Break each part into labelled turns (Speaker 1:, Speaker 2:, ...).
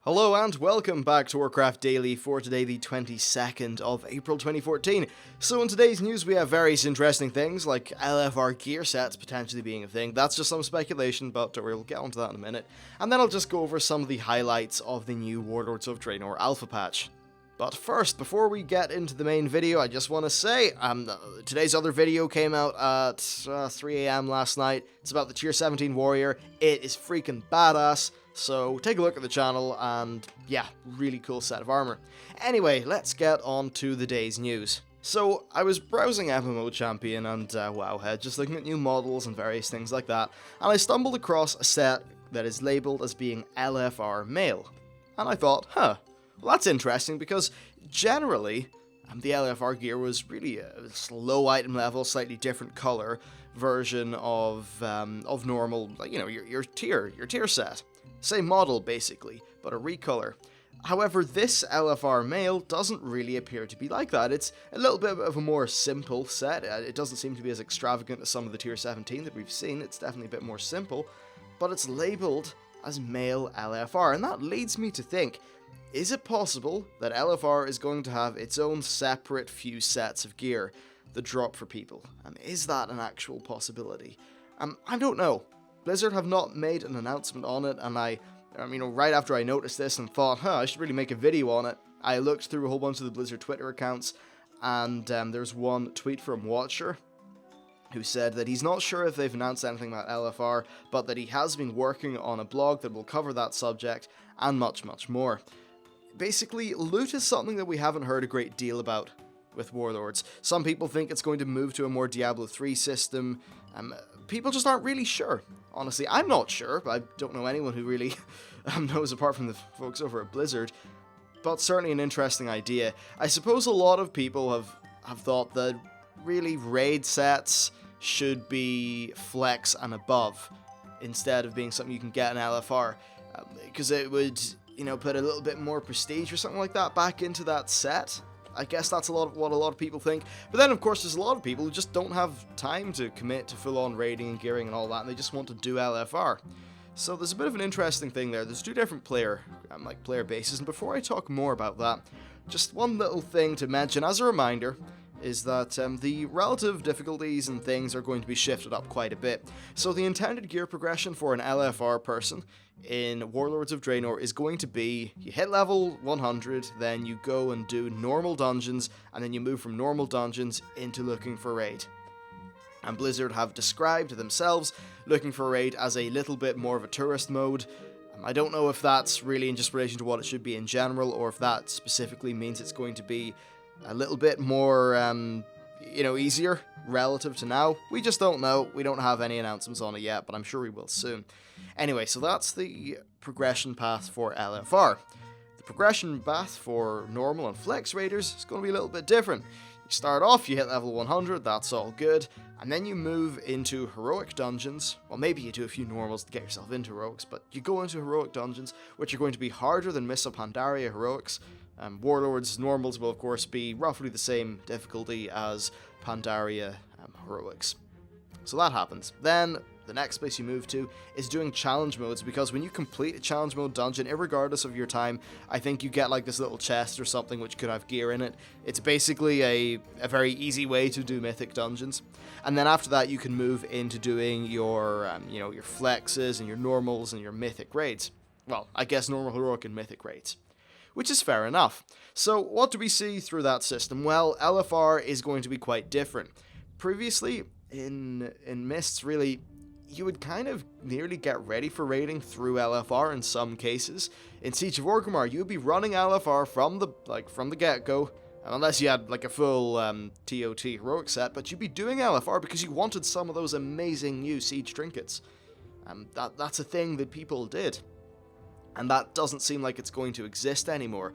Speaker 1: Hello and welcome back to Warcraft Daily for today, the 22nd of April 2014. So in today's news we have various interesting things like LFR gear sets potentially being a thing. That's just some speculation, but don't worry, we'll get onto that in a minute. And then I'll just go over some of the highlights of the new Warlords of Draenor alpha patch. But first, before we get into the main video, I just want to say, today's other video came out at 3 AM last night. It's about the Tier 17 Warrior. It is freaking badass. So take a look at the channel and yeah, really cool set of armor. Anyway, let's get on to the day's news. So I was browsing MMO Champion and Wowhead, just looking at new models and various things like that, and I stumbled across a set that is labelled as being LFR male. And I thought, well that's interesting because generally the LFR gear was really a low item level, slightly different color version of normal, like, you know, your tier set. Same model, basically, but a recolor. However, this LFR male doesn't really appear to be like that. It's a little bit of a more simple set. It doesn't seem to be as extravagant as some of the Tier 17 that we've seen. It's definitely a bit more simple, but it's labelled as male LFR, and that leads me to think, is it possible that LFR is going to have its own separate few sets of gear that drop for people? And is that an actual possibility? I don't know. Blizzard have not made an announcement on it, and right after I noticed this and thought, I should really make a video on it, I looked through a whole bunch of the Blizzard Twitter accounts, and there's one tweet from Watcher, who said that he's not sure if they've announced anything about LFR, but that he has been working on a blog that will cover that subject, and much, much more. Basically, loot is something that we haven't heard a great deal about with Warlords. Some people think it's going to move to a more Diablo 3 system. People just aren't really sure. Honestly, I'm not sure. I don't know anyone who really knows apart from the folks over at Blizzard. But certainly an interesting idea. I suppose a lot of people have thought that really raid sets should be flex and above instead of being something you can get in LFR. Because it would, put a little bit more prestige or something like that back into that set. I guess that's what a lot of people think. But then, of course, there's a lot of people who just don't have time to commit to full-on raiding and gearing and all that, and they just want to do LFR. So there's a bit of an interesting thing there. There's two different player bases, and before I talk more about that, just one little thing to mention as a reminder is that the relative difficulties and things are going to be shifted up quite a bit. So the intended gear progression for an LFR person in Warlords of Draenor is going to be, you hit level 100, then you go and do normal dungeons, and then you move from normal dungeons into looking for raid. And Blizzard have described themselves looking for raid as a little bit more of a tourist mode. I don't know if that's really in just relation to what it should be in general, or if that specifically means it's going to be a little bit more, easier relative to now. We just don't know. We don't have any announcements on it yet, but I'm sure we will soon. Anyway, so that's the progression path for LFR. The progression path for normal and flex raiders is going to be a little bit different. You start off, you hit level 100, that's all good, and then you move into heroic dungeons. Well, maybe you do a few normals to get yourself into heroics, but you go into heroic dungeons, which are going to be harder than Mists of Pandaria heroics. Warlords normals will of course be roughly the same difficulty as Pandaria heroics. So that happens. Then the next place you move to is doing challenge modes, because when you complete a challenge mode dungeon, irregardless of your time, I think you get like this little chest or something which could have gear in it. It's basically a very easy way to do mythic dungeons. And then after that you can move into doing your your flexes and your normals and your mythic raids. Well, I guess normal, heroic and mythic raids. Which is fair enough. So what do we see through that system? Well, LFR is going to be quite different. Previously, in Mists, really, you would kind of nearly get ready for raiding through LFR in some cases. In Siege of Orgrimmar, you would be running LFR from the get-go, unless you had like a full TOT heroic set, but you'd be doing LFR because you wanted some of those amazing new siege trinkets. That's a thing that people did. And that doesn't seem like it's going to exist anymore.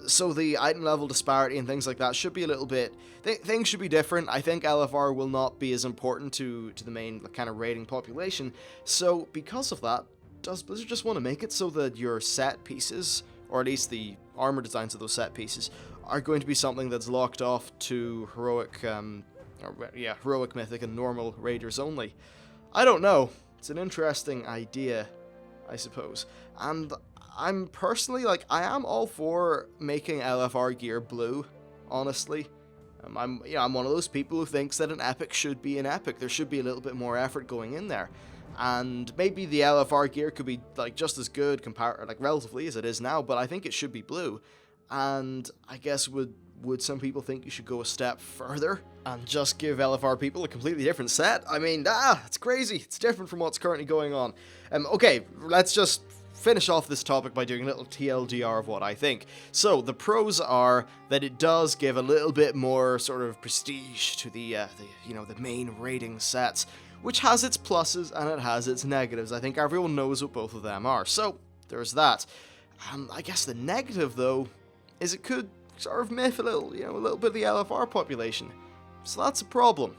Speaker 1: So the item level disparity and things like that should be a little bit... Things should be different. I think LFR will not be as important to the main kind of raiding population. So because of that, does Blizzard just want to make it so that your set pieces, or at least the armor designs of those set pieces, are going to be something that's locked off to heroic, heroic, mythic, and normal raiders only? I don't know. It's an interesting idea, I suppose. And I'm personally, like, I am all for making LFR gear blue, honestly. I'm one of those people who thinks that an epic should be an epic. There should be a little bit more effort going in there. And maybe the LFR gear could be, like, just as good, relatively, as it is now, but I think it should be blue. And I guess would some people think you should go a step further and just give LFR people a completely different set? I mean, it's crazy. It's different from what's currently going on. Okay, let's just finish off this topic by doing a little TLDR of what I think. So, the pros are that it does give a little bit more sort of prestige to the main raiding sets, which has its pluses and it has its negatives. I think everyone knows what both of them are. So, there's that. I guess the negative, though, is it could sort of miff a little bit of the LFR population. So that's a problem.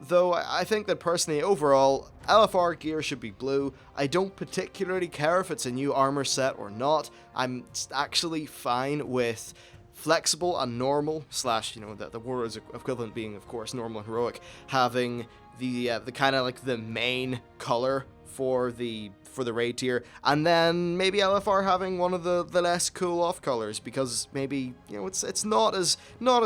Speaker 1: Though I think that personally, overall, LFR gear should be blue. I don't particularly care if it's a new armor set or not. I'm actually fine with flexible and normal, slash, the warrior's equivalent being, of course, normal and heroic, having the kind of like the main color for the raid tier, and then maybe LFR having one of the less cool off colors, because maybe it's not as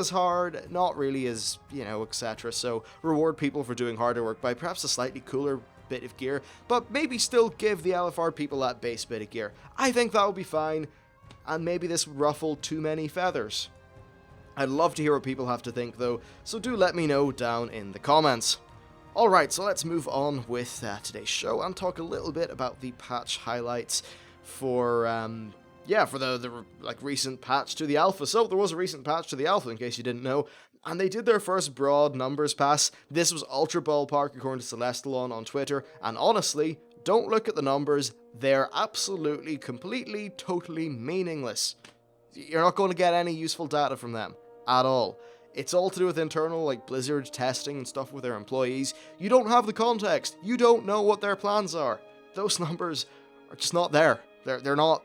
Speaker 1: hard, not really as etc. So reward people for doing harder work by perhaps a slightly cooler bit of gear, but maybe still give the LFR people that base bit of gear. I think that would be fine, and maybe this would ruffle too many feathers. I'd love to hear what people have to think though, so do let me know down in the comments. Alright, so let's move on with today's show and talk a little bit about the patch highlights for the recent patch to the alpha. So there was a recent patch to the alpha, in case you didn't know, and they did their first broad numbers pass. This was ultra ballpark according to Celestalon on Twitter, and honestly, don't look at the numbers. They're absolutely, completely, totally meaningless. You're not going to get any useful data from them at all. It's all to do with internal, like, Blizzard testing and stuff with their employees. You don't have the context. You don't know what their plans are. Those numbers are just not there. They're not,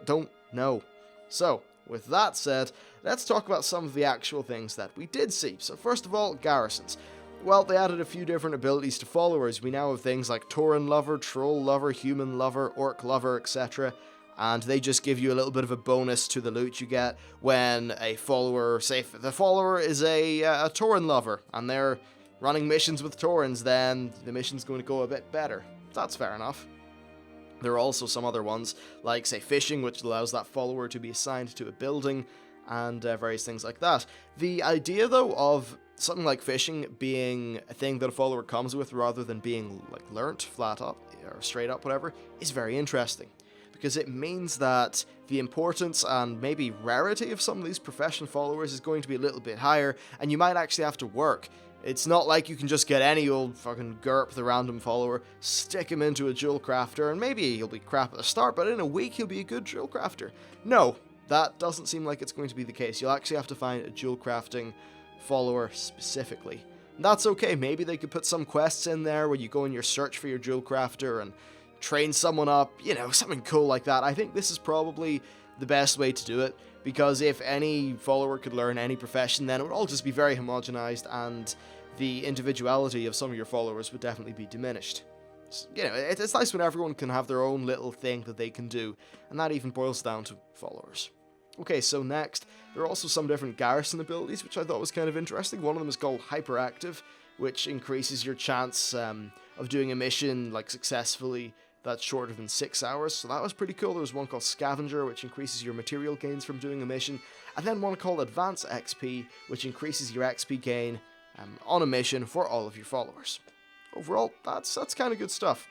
Speaker 1: don't know. So, with that said, let's talk about some of the actual things that we did see. So first of all, garrisons. Well, they added a few different abilities to followers. We now have things like Tauren Lover, Troll Lover, Human Lover, Orc Lover, etc., and they just give you a little bit of a bonus to the loot you get when a follower, say if the follower is a Tauren lover, and they're running missions with Taurens, then the mission's going to go a bit better. That's fair enough. There are also some other ones, like, say, fishing, which allows that follower to be assigned to a building, and various things like that. The idea, though, of something like fishing being a thing that a follower comes with rather than being, like, learnt flat up, or straight up, whatever, is very interesting. Because it means that the importance and maybe rarity of some of these professional followers is going to be a little bit higher, and you might actually have to work. It's not like you can just get any old fucking GURP, the random follower, stick him into a jewel crafter, and maybe he'll be crap at the start, but in a week he'll be a good jewel crafter. No, that doesn't seem like it's going to be the case. You'll actually have to find a jewel crafting follower specifically. And that's okay, maybe they could put some quests in there where you go in your search for your jewel crafter and train someone up, something cool like that. I think this is probably the best way to do it, because if any follower could learn any profession, then it would all just be very homogenized, and the individuality of some of your followers would definitely be diminished. It's nice when everyone can have their own little thing that they can do, and that even boils down to followers. Okay, so next, there are also some different garrison abilities, which I thought was kind of interesting. One of them is called Hyperactive, which increases your chance of doing a mission, like, successfully that's shorter than 6 hours, so that was pretty cool. There was one called Scavenger, which increases your material gains from doing a mission, and then one called Advance XP, which increases your XP gain on a mission for all of your followers. Overall, that's kind of good stuff.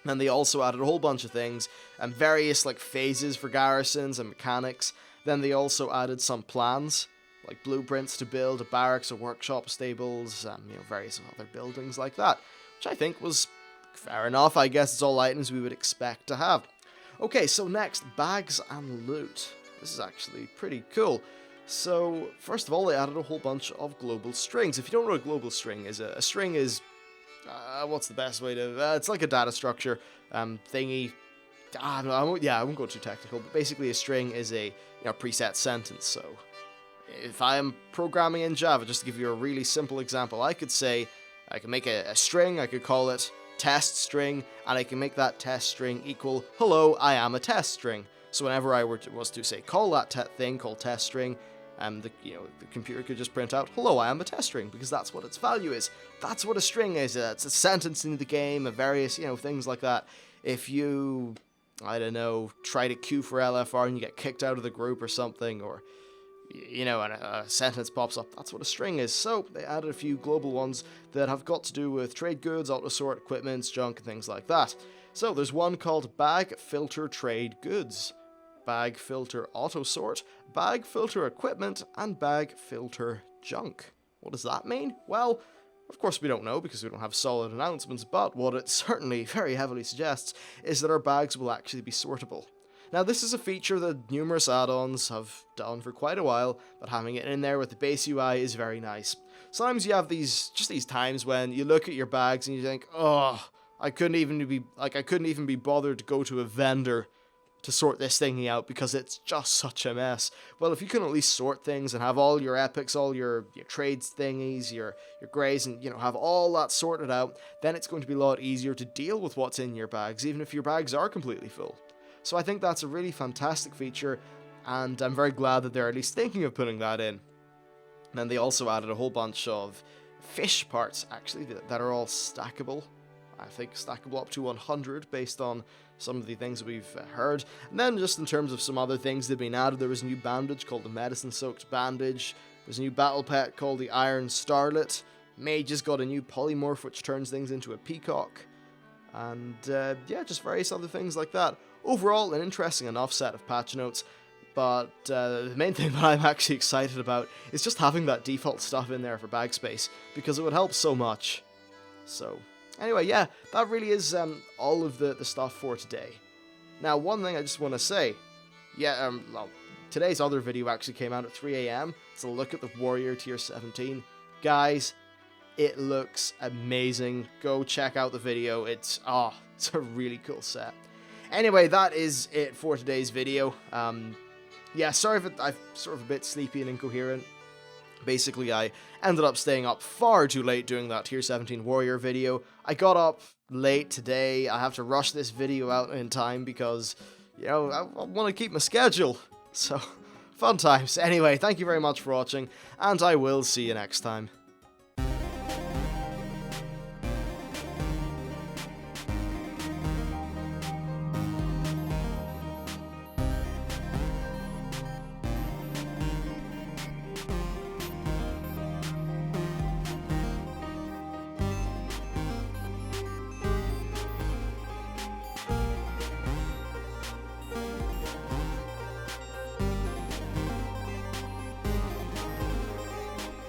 Speaker 1: And they also added a whole bunch of things, and various, like, phases for garrisons and mechanics. Then they also added some plans, like blueprints to build a barracks, a workshop, stables, various other buildings like that, which I think was fair enough. I guess it's all items we would expect to have. Okay, so next, bags and loot. This is actually pretty cool. So, first of all, they added a whole bunch of global strings. If you don't know what a global string is, a string is, what's the best way to, it's like a data structure thingy. I won't go too technical, but basically a string is a preset sentence. So, if I am programming in Java, just to give you a really simple example, I could make a string, I could call it test string, and I can make that test string equal hello, I am a test string. So whenever I was to say call that thing called test string, the computer could just print out, hello, I am a test string, because that's what its value is. That's what a string is. It's a sentence in the game, and various, things like that. If you, I don't know, try to queue for LFR and you get kicked out of the group or something, or, and a sentence pops up, that's what a string is. So they added a few global ones that have got to do with trade goods, auto-sort, equipment, junk, and things like that. So there's one called bag filter trade goods, bag filter auto-sort, bag filter equipment, and bag filter junk. What does that mean? Well, of course we don't know because we don't have solid announcements, but what it certainly very heavily suggests is that our bags will actually be sortable. Now this is a feature that numerous add-ons have done for quite a while, but having it in there with the base UI is very nice. Sometimes you have these times when you look at your bags and you think, oh, I couldn't even be bothered to go to a vendor to sort this thingy out because it's just such a mess. Well, if you can at least sort things and have all your epics, all your trades thingies, your greys, and have all that sorted out, then it's going to be a lot easier to deal with what's in your bags, even if your bags are completely full. So I think that's a really fantastic feature, and I'm very glad that they're at least thinking of putting that in. And then they also added a whole bunch of fish parts, actually, that are all stackable. I think stackable up to 100 based on some of the things that we've heard. And then just in terms of some other things that have been added, there was a new bandage called the Medicine Soaked Bandage. There's a new battle pet called the Iron Starlet. Mage has got a new polymorph which turns things into a peacock. And just various other things like that. Overall, an interesting enough set of patch notes. But the main thing that I'm actually excited about is just having that default stuff in there for bag space, because it would help so much. So anyway, yeah, that really is all of the stuff for today. Now, one thing I just want to say, today's other video actually came out at 3 AM. It's a look at the Warrior Tier 17. Guys, it looks amazing. Go check out the video. It's a really cool set. Anyway, that is it for today's video. Sorry if I'm sort of a bit sleepy and incoherent. Basically, I ended up staying up far too late doing that Tier 17 Warrior video. I got up late today. I have to rush this video out in time because, I want to keep my schedule. So, fun times. Anyway, thank you very much for watching, and I will see you next time.